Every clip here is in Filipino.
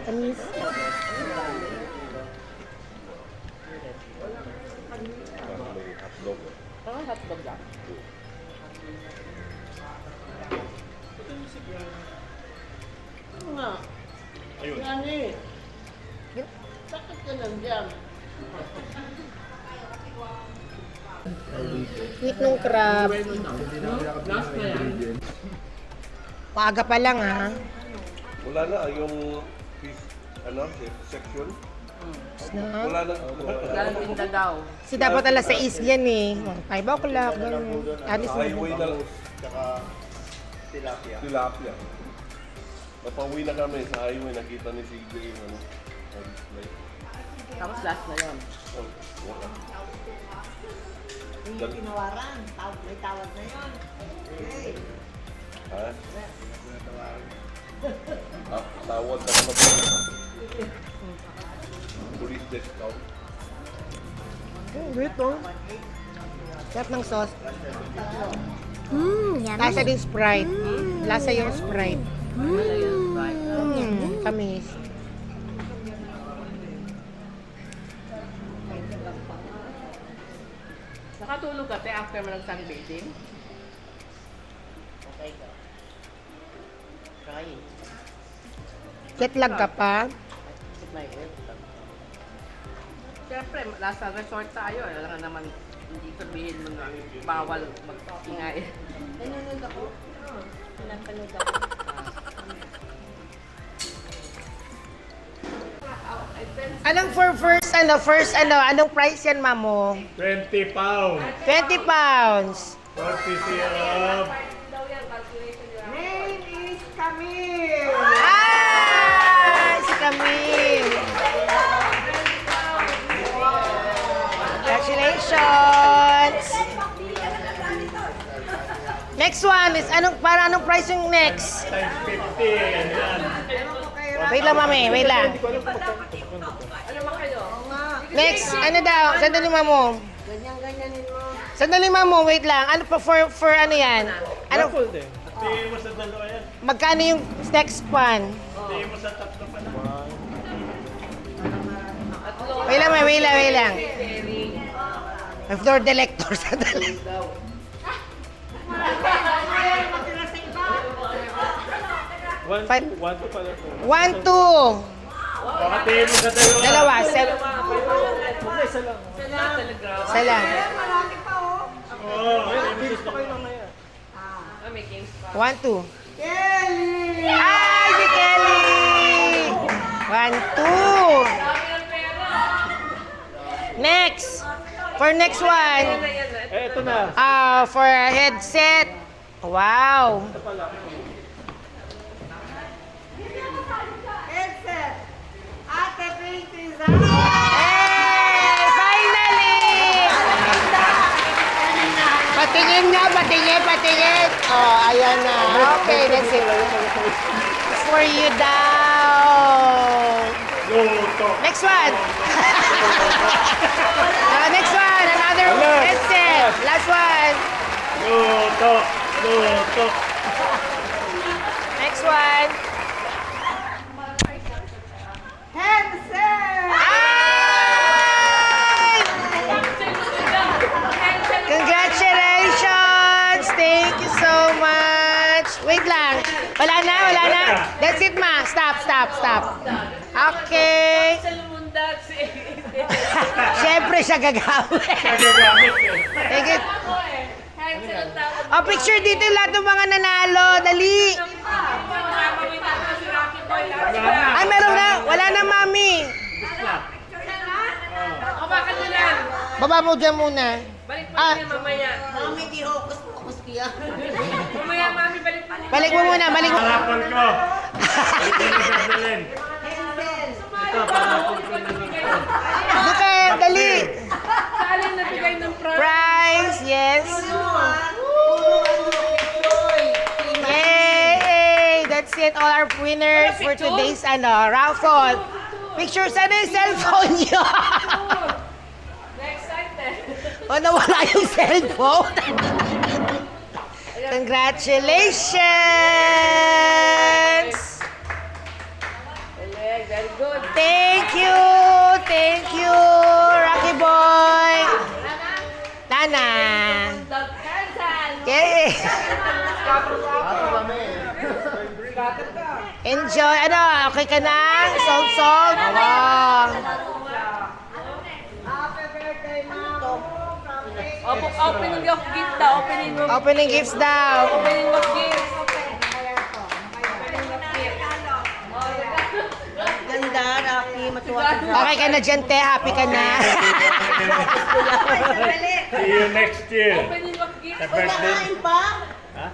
Tamis. Parang hotdog lang. Ano nga? Ayun. Yan eh. Bakit ka nandiyan? Sweet ng crab. Last na yan. Maaga pa lang ha. Wala na yung fish, section. Na. Wala na. Galing ka daw. Kasi dapat alas 6 yan eh. 5 o'clock. ganun. Alis Sa na. highway na lang. Tsaka tilapia. Tilapia. Napauwi na kami sa highway. Nakita ni CJ yung display. Tapos last na yun. Oh, wala. Hindi yung tinawaran. May tawad na yun. Hey. Ha? Tawad na ka na po. Police discount. Wait oh. Sarap ng sauce. Yummy. Lasa din Sprite. Lasa yung Sprite. Wala yun, right? Tamis. Nakatulog ka, te, after mo nag-sunbathing? Okay ka. Try. Jet lag ka pa. May Siyempre, nasa resort tayo. Wala nga naman, hindi sabihin mo na bawal mag-ingay. Nanonood ako. Pinapanood ako. Anong price yan, mamo? 20 pounds. 20 pounds. 40 syrup. Name is Camille. Ah! Si Camille. Congratulations! Next one is, anong price yung next? Times 50. Yan yan. Wait lang, mami. Wait lang. Ano ba kayo? Next, ano daw? Sandali, mamo. Ganyan-ganyanin mo. Sandali, mamo. Wait lang. Ano pa for ano yan? Ano, Raffle din. Tingin mo sa dalawa yan. magkano yung next one? Tingin mo sa tatlo pa na. Wait lang, wait lang. May floor delector. Sandali. One, Five. one to pala to. 1, 2. Baka tingin mo sa dalawa. Dalawa. Isa lang. Isa lang. Marami pa oh. Oo. Gusto kayo mamaya. May games pa. 1, 2. Kelly! Ay, si Kelly! 1, 2. Next. For next one. Eh, ito na. For a headset. Wow. Headset. Ate Pinky Hey! Finally! Patingin. Oh, ayan na. Okay, that's it. It's for you daw. Luto. Next one. Next one. Another headset. Last one. Luto. Next one. Headset! Ay! Congratulations! Thank you so much. Wait lang. Wala na. That's it, ma. Stop. Okay. Siyempre siya gagamit. Nagagamit eh. Thank you. Picture dito yung lahat ng mga nanalo. Dali. Ay, meron na. Wala na, mami. O, bakit na lang? Baba mo dyan muna. Balik pa niya mamaya. Mami, di hokus-pokus kaya. Mamaya, mami, balik pa niya. Balik mo muna. Parapol ko. Ito na sa dalin. Ito, parapol ko na lang. Dito, dali. Saan nabigay ng prize? Prize, yes. Yay! That's it. All our winners for today's raffle. Picture, sana yung cellphone nyo. Na-excited. O, nawala yung cellphone. Congratulations! Thank you! Thank you, Rocky Boy! Nana! Okay. Enjoy. Ano, okay ka na? Solve. Wow. Opening of gift daw. Opening gifts daw. Opening of gift. Ganda, Rocky. Matuwa. Okay ka na dyan, te. Happy ka na. See you next year. Opening of gift. Sa birthday. Kakain pa? Ha?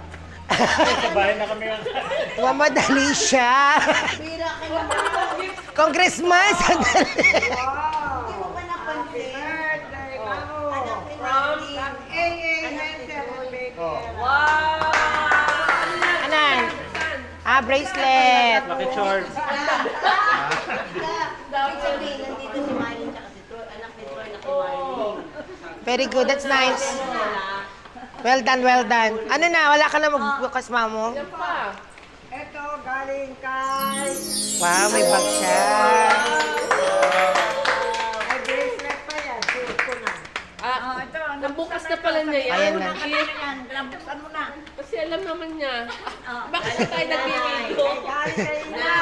Sa bahay na kami ang Mamadali siya. Bira ka naman. Congressman, sandali. Hindi mo ba napansin? Anak ni Rocky. Wow! Anan? Bracelet. Lucky charm. Ibig sabihin, nandito si Maylin tsaka si Troy. Anak ni Troy na si Maylin. Very good. That's nice. Well done, well done. Ano na? Wala ka na magbukas, mamo? Yan pa. Ito, galing kay... Wow, may bag siya. May bracelet pa yan. Suot ko na. Nabukas na pala niya yan. Ayan na. Lambusan mo na. Kasi alam naman niya. Bakit na tayo nagbibigyo? Galing kay na.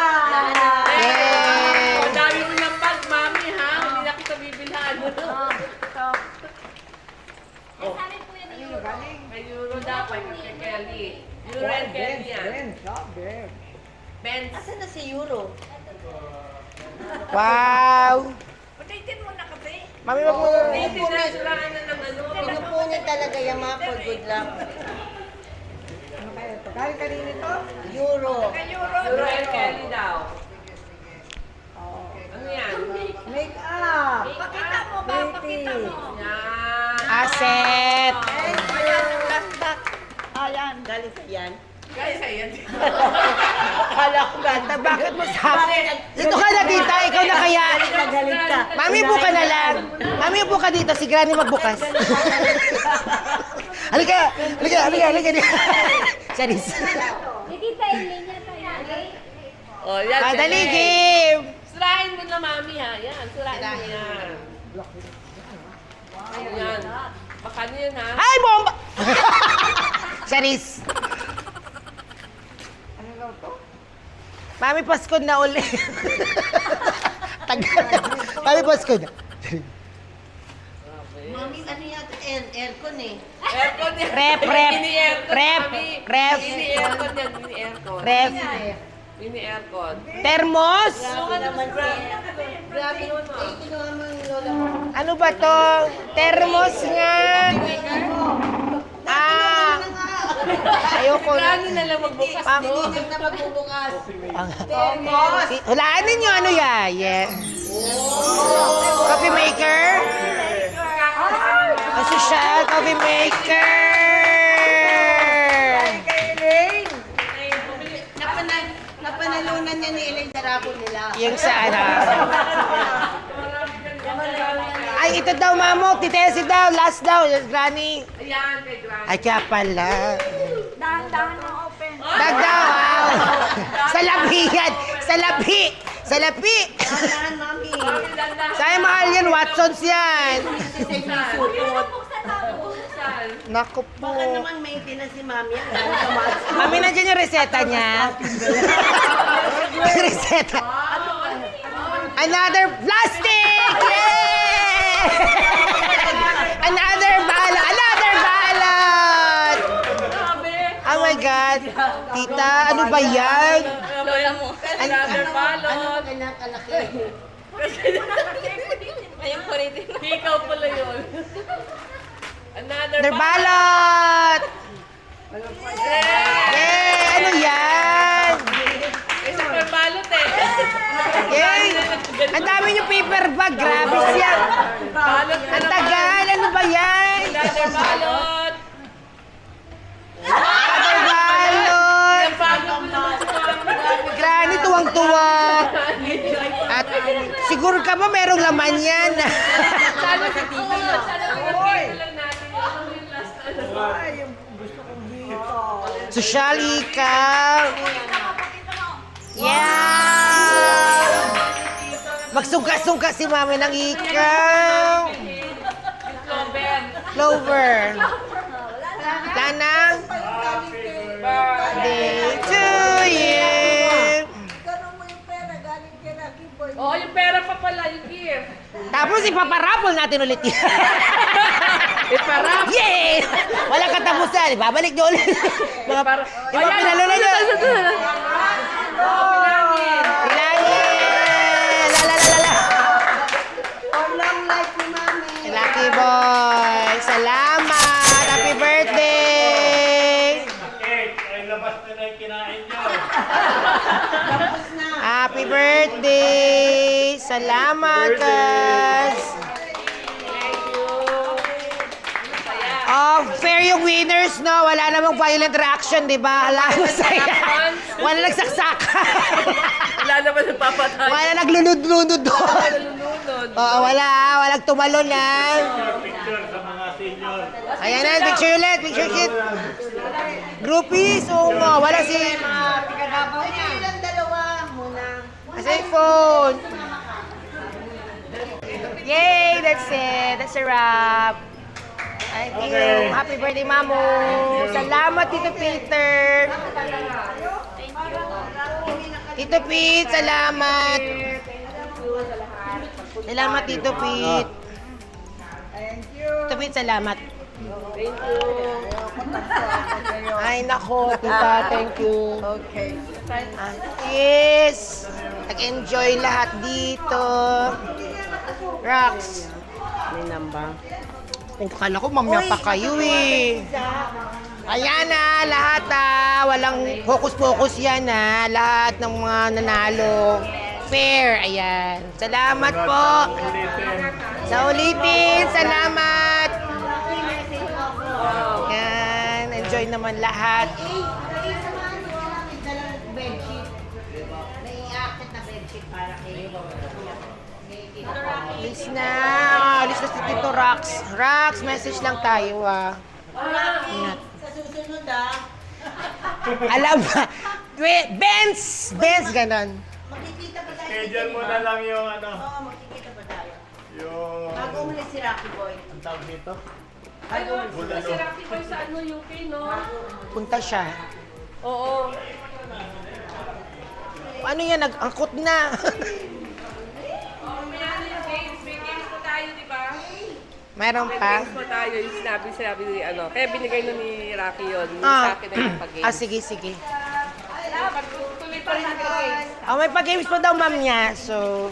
Yay! Ang dami mo ng bag, mami, ha? Hindi na kita bibilhan. Kay Euro dapat, kay Kelly. Euro and Kelly yan. Benz. Asan na si Euro? Wow! Mami, wag mo. Hindi na surahan na ng ano. Pinupo niya talaga yung mga for good luck. Galing kanina to? Euro. Euro and Kelly daw. Ano yan? Make up. Pakita mo ba? Pakita mo. Yan. Asset. Ayan. Galing sa yan. Guys, ayan. Akala ko ganda. Bakit mo sabi? Dito ka na, tita. Ikaw na kaya. Galit ka. Mami, buka na lang. Mami, buka dito. Si Granny magbukas. Halika. Charis. Oh, yan. Madali, Jenny. game. Surahin mo na, mami, ha? Yan, surahin mo yan. Yan. Baka ano yan, ha? Ay, bomba! Charis. Mami, Pasko na uli. Tagal. Mami, Pasko na. Mami, ano yata? Aircon eh. Aircon yan. Rep. Mini aircon, Rep. mami. Rep. Mini aircon yan, mini aircon. Ref. Mini aircon. Termos. Grabe naman siya. Grabe. Eh, kinuha mo yung lola mo. Ano ba to? Termos nga. Ayoko na. Plano na lang magbukas, Pang- no? Hindi na magbubukas. Hulaan ninyo ano yan? Yeah. Coffee maker? Social coffee maker. Napanalunan niya ni Elaine sa raffle nila. Yung sa ano? Ay, ito daw, mamok. Titesi daw. Last daw. Granny. Ayan, kay Granny. Ay, kaya pala. Dahan-dahan mo open. Dagdaw. Wow. Sa labi yan. Sa labi. Sa labi. Dahan-dahan, mami. Sa'yo mahal yan. Watsons yan. Buksan. Naku po. Baka naman maintenance si mami yan. Lalo sa mask. Mami, nandiyan yung reseta niya. Yung reseta. Another plastic! Yay! Another balot! Another balot! Oh my God! Tita, ano ba yan? Lola mo. Another balot. Ano ganyan kalaki? Ayun po rin. Ikaw pala yun. Another Another balot! Yay! Yay! Ano yan? Isa per balot eh. Yay! Ang dami yung paper bag. Grabe siya. Balot na Ang tagal. Ano ba yan? Another balot. Another balot! Balot mo naman si Mami. Granny, tuwang-tuwa. At siguro ka ba merong laman yan? Sana si Tito na. Sana mag-game lang natin. Yung last ano. Social ikaw. Yeah! Magsungka-sungka si mami ng ikaw. Clover. Clover. Lana. Day to you. Ganun mo yung pera, galing kay Lucky Boy. Oo, yung pera pa pala, yung gift. Tapos ipaparapol natin ulit yan. Iparap. Yay! Walang katapusan. Ibabalik nyo ulit. Mga pinalula nyo. Bilangin! La la la la la. Or long life ni Mami. Lucky boy. Salamat. Happy birthday. Cake, ay labas na na yung kinain nyo. Tapos na. Happy birthday. Salamat, guys. Oh, fair yung winners, no? Wala namang violent reaction, di ba? Wala masaya. Wala nagsaksakan. Wala naman yung papatay. Wala naglunod-lunod doon. Nalulunod. Oo, wala. Walang tumalon, ha? Picture sa mga senior. Ayan na, picture ulit. Picture sheet. Groupies, oo nga. Wala si... Ay, ilang dalawa muna. Asa yung phone? Yay! That's it. That's a wrap. Thank you. Okay. Happy birthday, Mamu. Salamat, Tito Peter. Tito Pete, salamat. Salamat, Tito Pete. Tito Pete, salamat. Ay, nako, tita, thank you. Okay. Yes! Nag-enjoy lahat dito. Rox. May number. Kala ko mamaya pa kayo eh. Ayan na, lahat walang focus-focus yan lahat ng mga nanalo. Fair, ayan. Salamat po. Sa ulitin, salamat. Yan, enjoy naman lahat. Alis na. Alis na si Tito Rax. Rax, message lang tayo Ingat. Sa susunod Alam ba? Benz! Benz, ganon. makikita ba tayo? Schedule mo na lang yung ano, Oo, makikita ba tayo? yung... Bago umalis si Rocky Boy. Ang tawag dito? Ayun, si Rocky Boy sa ano, UK, no? Punta siya. Oo. Ano yan? Nag-angkot na. May ano yung games, may games po tayo, di ba? Meron May pa? games po tayo, yung sinabi ni ano. Kaya binigay nun ni Rocky yun, yung sa akin na yung pag-games. Sige, sige. Tuloy pa rin yung games. May pag-games pa daw, ma'am niya. So,